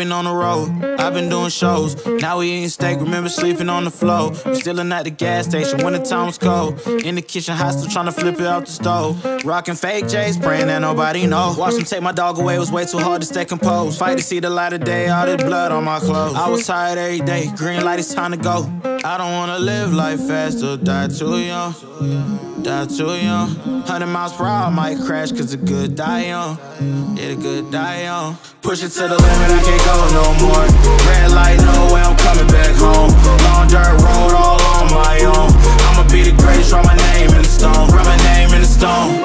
been on the road, I've been doing shows. Now we eating steak, remember sleeping on the floor. We stealing at the gas station when the time was cold. In the kitchen, hot, still trying to flip it out the stove. Rocking fake J's, praying that nobody know. Watch them take my dog away, it was way too hard to stay composed. Fight to see the light of day, all this blood on my clothes. I was tired every day, green light, it's time to go. I don't wanna live life fast or die too young. Die too young. 100 miles per hour, I might crash, cause the good die young. Yeah, the good die young. Push it to the limit, I can't go no more. Red light, no way, I'm coming back home. Long dirt road, all on my own. I'ma be the greatest, write my name in the stone. Write my name in the stone.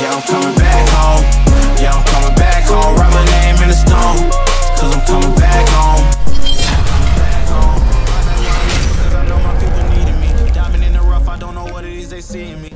Yeah, I'm coming back home. Yeah, I'm coming back home. Write my name in the stone, cause I'm coming back home. Cause I know my people needing me. Diving in the rough, I don't know what it is they see in me.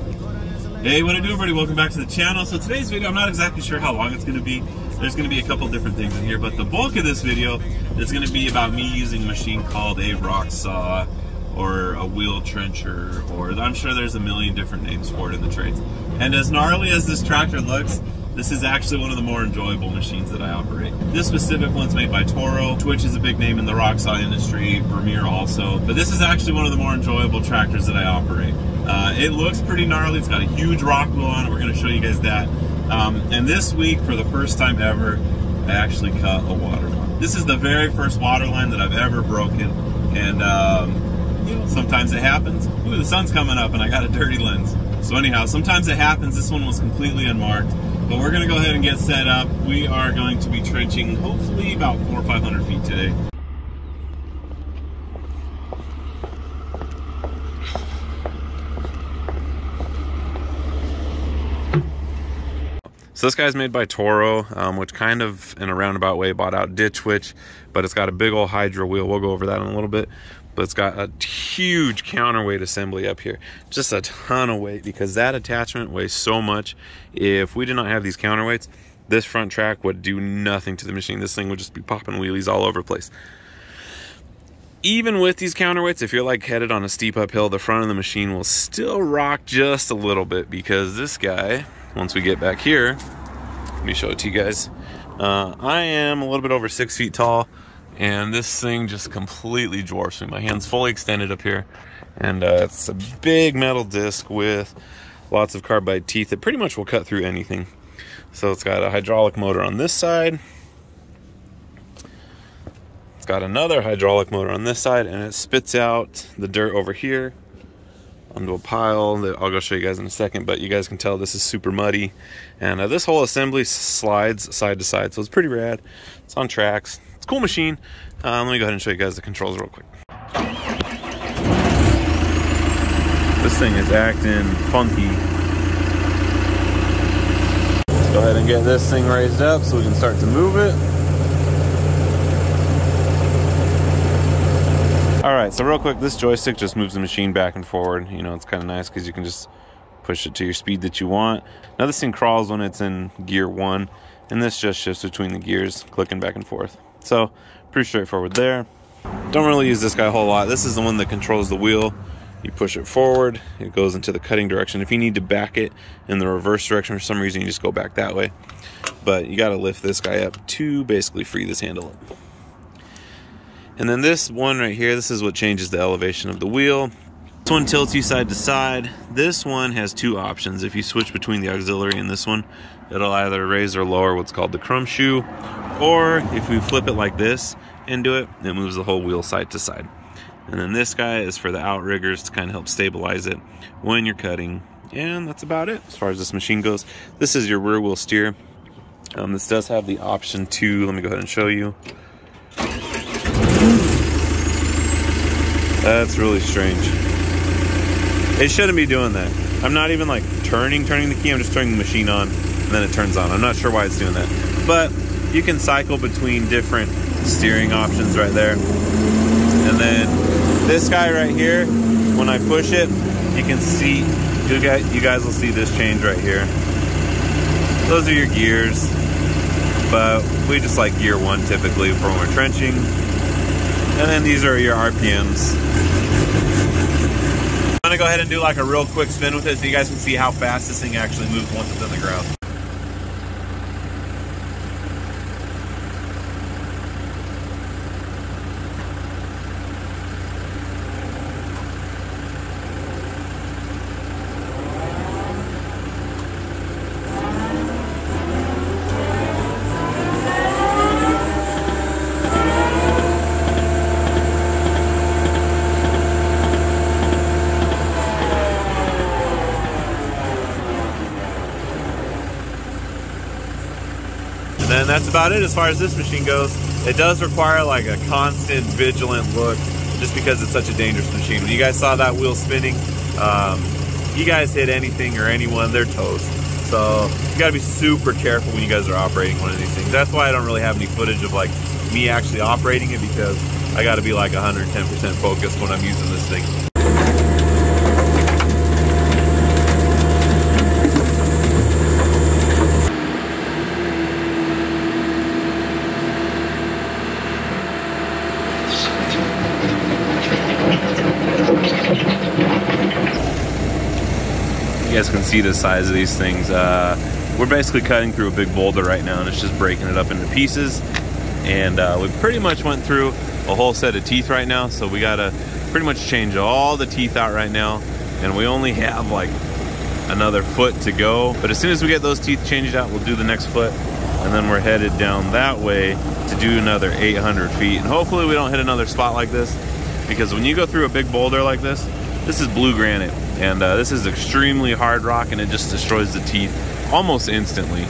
Hey, what I do, everybody? Welcome back to the channel. So today's video, I'm not exactly sure how long it's going to be. There's going to be a couple different things in here, but the bulk of this video is going to be about me using a machine called a rock saw or a wheel trencher, or I'm sure there's a million different names for it in the trades. And as gnarly as this tractor looks, this is actually one of the more enjoyable machines that I operate. This specific one's made by Toro. Twitch is a big name in the rock saw industry, Vermeer also. But this is actually one of the more enjoyable tractors that I operate. It looks pretty gnarly. It's got a huge rock wheel on it. We're going to show you guys that. And this week, for the first time ever, I actually cut a water line. This is the very first water line that I've ever broken. And you know, sometimes it happens. Ooh, the sun's coming up and I got a dirty lens. So anyhow, sometimes it happens. This one was completely unmarked. But we're going to go ahead and get set up. We are going to be trenching hopefully about 400 or 500 feet today. So this guy's made by Toro, which kind of in a roundabout way bought out Ditch Witch, but it's got a big old Hydra wheel. We'll go over that in a little bit. But it's got a huge counterweight assembly up here. Just a ton of weight, because that attachment weighs so much. If we did not have these counterweights, this front track would do nothing to the machine. This thing would just be popping wheelies all over the place. Even with these counterweights, if you're like headed on a steep uphill, the front of the machine will still rock just a little bit, because this guy, once we get back here, let me show it to you guys. I am a little bit over 6 feet tall, and this thing just completely dwarfs me. My hand's fully extended up here, and it's a big metal disc with lots of carbide teeth that pretty much will cut through anything. So it's got a hydraulic motor on this side. It's got another hydraulic motor on this side, and it spits out the dirt over here onto a pile that I'll go show you guys in a second, but you guys can tell this is super muddy. And this whole assembly slides side to side, so it's pretty rad. It's on tracks. It's a cool machine. Let me go ahead and show you guys the controls real quick. This thing is acting funky. Let's go ahead and get this thing raised up so we can start to move it. Alright, so real quick, this joystick just moves the machine back and forward. You know, it's kind of nice because you can just push it to your speed that you want. Now this thing crawls when it's in gear 1, and this just shifts between the gears, clicking back and forth. So, pretty straightforward there. Don't really use this guy a whole lot. This is the one that controls the wheel. You push it forward, it goes into the cutting direction. If you need to back it in the reverse direction for some reason, you just go back that way. But you got to lift this guy up to basically free this handle up. And then this one right here, this is what changes the elevation of the wheel. This one tilts you side to side. This one has two options. If you switch between the auxiliary and this one, it'll either raise or lower what's called the crumb shoe. Or if we flip it like this and do it, it moves the whole wheel side to side. And then this guy is for the outriggers to kind of help stabilize it when you're cutting. And that's about it as far as this machine goes. This is your rear wheel steer. This does have the option to, let me go ahead and show you. That's really strange. It shouldn't be doing that. I'm not even like turning the key, I'm just turning the machine on and then it turns on. I'm not sure why it's doing that. But you can cycle between different steering options right there. And then this guy right here, when I push it, you can see, you guys will see this change right here. Those are your gears, but we just like gear 1 typically for when we're trenching. And then these are your RPMs. I'm gonna go ahead and do like a real quick spin with it so you guys can see how fast this thing actually moves once it's on the ground. And that's about it as far as this machine goes. It does require like a constant vigilant look just because it's such a dangerous machine. When you guys saw that wheel spinning, you guys hit anything or anyone, they're toast. So you gotta be super careful when you guys are operating one of these things. That's why I don't really have any footage of like me actually operating it, because I gotta be like 110% focused when I'm using this thing. You guys can see the size of these things. We're basically cutting through a big boulder right now, and it's just breaking it up into pieces. And we pretty much went through a whole set of teeth right now, so we gotta pretty much change all the teeth out right now, and we only have like another foot to go. But as soon as we get those teeth changed out, we'll do the next foot, and then we're headed down that way to do another 800 feet. And hopefully we don't hit another spot like this, because when you go through a big boulder like this is blue granite, and this is extremely hard rock, and it just destroys the teeth almost instantly.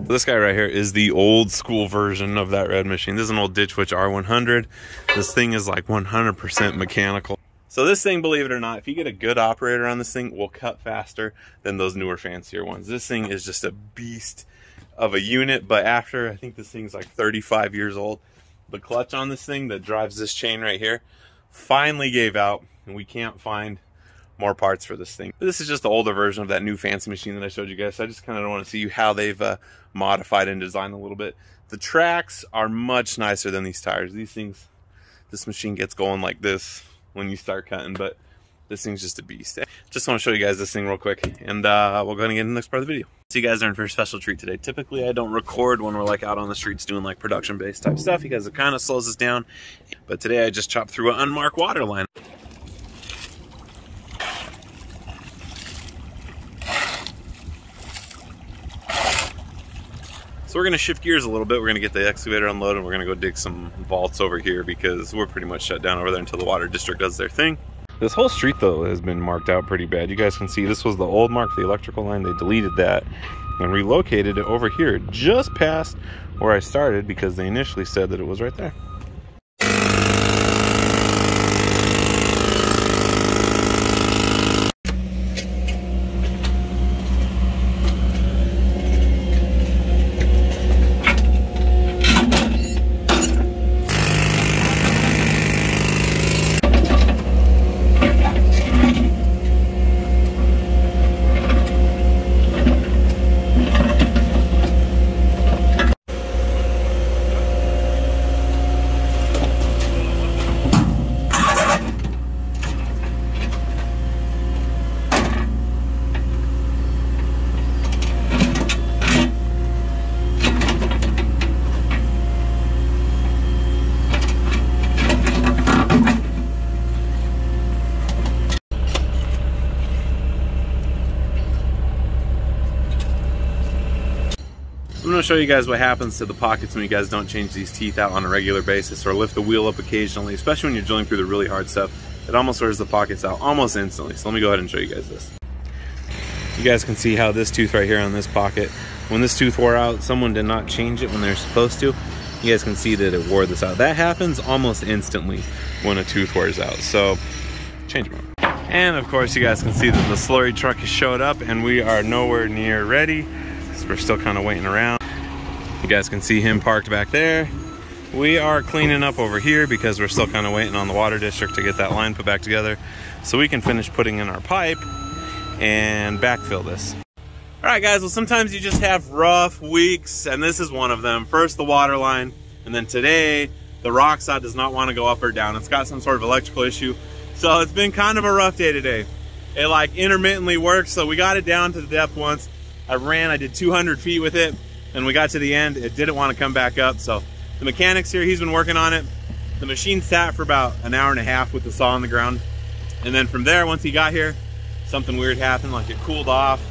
This guy right here is the old school version of that red machine. This is an old Ditch Witch R100. This thing is like 100% mechanical. So this thing, believe it or not, if you get a good operator on this thing, will cut faster than those newer, fancier ones. This thing is just a beast of a unit, but after, I think this thing's like 35 years old, the clutch on this thing that drives this chain right here finally gave out, and we can't find more parts for this thing. This is just the older version of that new fancy machine that I showed you guys. So I just kind of want to see how they've modified and designed a little bit. The tracks are much nicer than these tires. These things, this machine gets going like this when you start cutting, but this thing's just a beast. Just want to show you guys this thing real quick, and we'll go and get in the next part of the video. So you guys are in for a special treat today. Typically I don't record when we're like out on the streets doing like production based type stuff because it kind of slows us down, but today I just chopped through an unmarked water line. So we're gonna shift gears a little bit. We're gonna get the excavator unloaded, and we're gonna go dig some vaults over here because we're pretty much shut down over there until the water district does their thing. This whole street though has been marked out pretty bad. You guys can see this was the old mark for the electrical line. They deleted that and relocated it over here just past where I started because they initially said that it was right there. I'm going to show you guys what happens to the pockets when you guys don't change these teeth out on a regular basis or lift the wheel up occasionally, especially when you're drilling through the really hard stuff. It almost wears the pockets out almost instantly. So let me go ahead and show you guys this. You guys can see how this tooth right here on this pocket, when this tooth wore out, someone did not change it when they're supposed to. You guys can see that it wore this out. That happens almost instantly when a tooth wears out. So change them. And of course you guys can see that the slurry truck has showed up and we are nowhere near ready. So we're still kind of waiting around. You guys can see him parked back there. We are cleaning up over here because we're still kind of waiting on the water district to get that line put back together so we can finish putting in our pipe and backfill this. All right guys, well sometimes you just have rough weeks and this is one of them. First the water line, and then today the rock side does not want to go up or down. It's got some sort of electrical issue. So it's been kind of a rough day today. It like intermittently works, so we got it down to the depth once. I did 200 feet with it, and we got to the end, it didn't want to come back up. So the mechanic's here, he's been working on it. The machine sat for about an hour and a half with the saw on the ground. And then from there, once he got here, something weird happened, like it cooled off.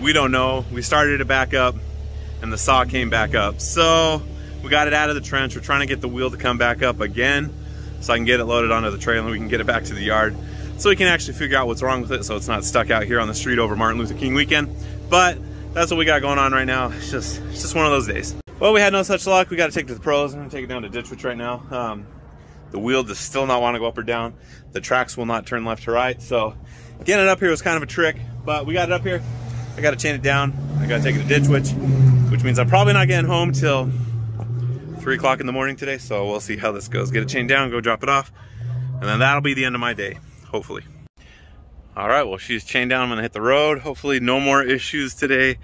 We don't know. We started it back up and the saw came back up. So we got it out of the trench. We're trying to get the wheel to come back up again so I can get it loaded onto the trailer and we can get it back to the yard so we can actually figure out what's wrong with it so it's not stuck out here on the street over Martin Luther King weekend. But that's what we got going on right now. It's just one of those days. Well, we had no such luck. We got to take it to the pros. I'm gonna take it down to Ditch Witch right now. The wheel does still not want to go up or down. The tracks will not turn left to right. So getting it up here was kind of a trick, but we got it up here. I got to chain it down. I got to take it to Ditch Witch, which means I'm probably not getting home till 3 o'clock in the morning today. So we'll see how this goes. Get it chained down, go drop it off, and then that'll be the end of my day, hopefully. All right, well, she's chained down. I'm gonna hit the road. Hopefully no more issues today.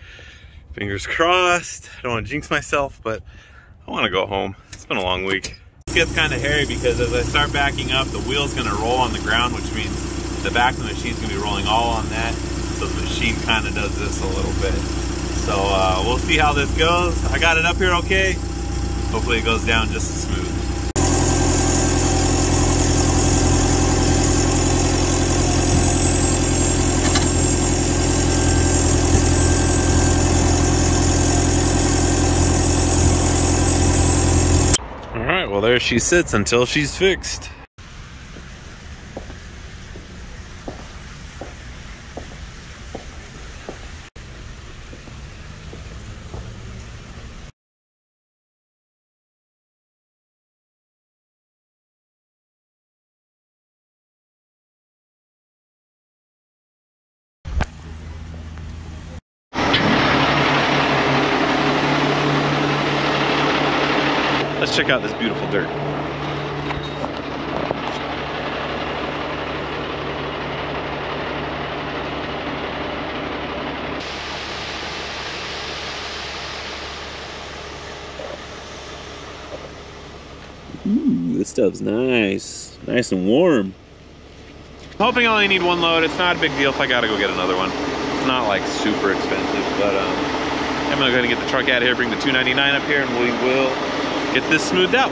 Fingers crossed. I don't want to jinx myself, but I want to go home. It's been a long week. It gets kind of hairy because as I start backing up, the wheel's gonna roll on the ground, which means the back of the machine's gonna be rolling all on that. So the machine kind of does this a little bit. So we'll see how this goes. I got it up here okay. Hopefully it goes down just as smooth. All right, well there she sits until she's fixed. Let's check out this beautiful dirt. Ooh, this stuff's nice. Nice and warm. I'm hoping I only need one load. It's not a big deal if I gotta go get another one. It's not like super expensive, but I'm gonna go ahead and get the truck out of here, bring the 299 up here, and we will get this smoothed out.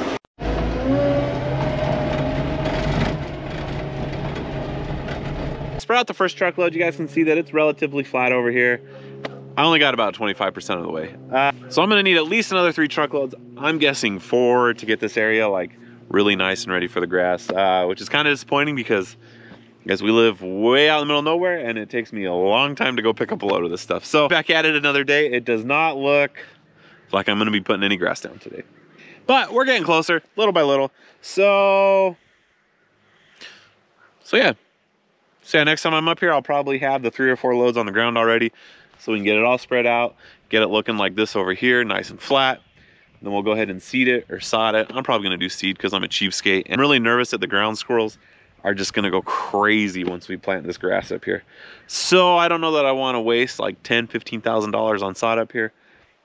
Spread out the first truckload. You guys can see that it's relatively flat over here. I only got about 25% of the way. So I'm gonna need at least another 3 truckloads. I'm guessing 4 to get this area like really nice and ready for the grass, which is kind of disappointing because we live way out in the middle of nowhere and it takes me a long time to go pick up a load of this stuff. So back at it another day. It does not look like I'm gonna be putting any grass down today. But we're getting closer, little by little. So yeah. So yeah, next time I'm up here, I'll probably have the 3 or 4 loads on the ground already, so we can get it all spread out, get it looking like this over here, nice and flat. Then we'll go ahead and seed it or sod it. I'm probably gonna do seed because I'm a cheapskate. And I'm really nervous that the ground squirrels are just gonna go crazy once we plant this grass up here. So I don't know that I wanna waste like $10,000, $15,000 on sod up here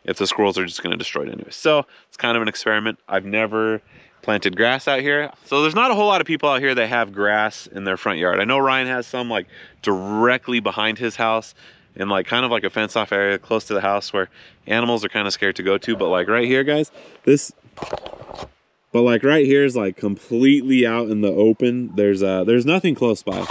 if the squirrels are just gonna destroy it anyway. So it's kind of an experiment. I've never planted grass out here. So there's not a whole lot of people out here that have grass in their front yard. I know Ryan has some like directly behind his house in like kind of like a fenced off area close to the house where animals are kind of scared to go to. But like right here, guys, but like right here is like completely out in the open. There's nothing close by.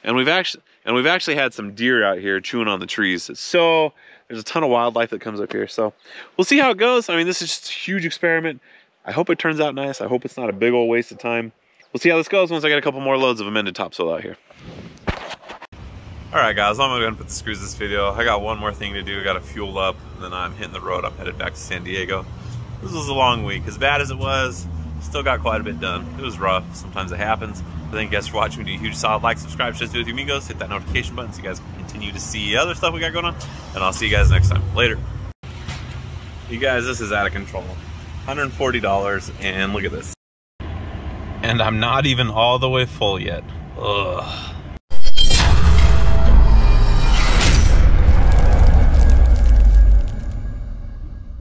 And we've actually had some deer out here chewing on the trees. So there's a ton of wildlife that comes up here. So we'll see how it goes. I mean, this is just a huge experiment. I hope it turns out nice. I hope it's not a big old waste of time. We'll see how this goes once I get a couple more loads of amended topsoil out here. All right, guys, I'm gonna put the screws in this video. I got one more thing to do. I got to fuel up, and then I'm hitting the road. I'm headed back to San Diego. This was a long week. As bad as it was, still got quite a bit done. It was rough. Sometimes it happens. Thank you guys for watching. Do a huge solid like, subscribe, share this video with your amigos, hit that notification button so you guys can continue to see other stuff we got going on. And I'll see you guys next time. Later. You guys, this is out of control. $140, and look at this. And I'm not even all the way full yet. Ugh.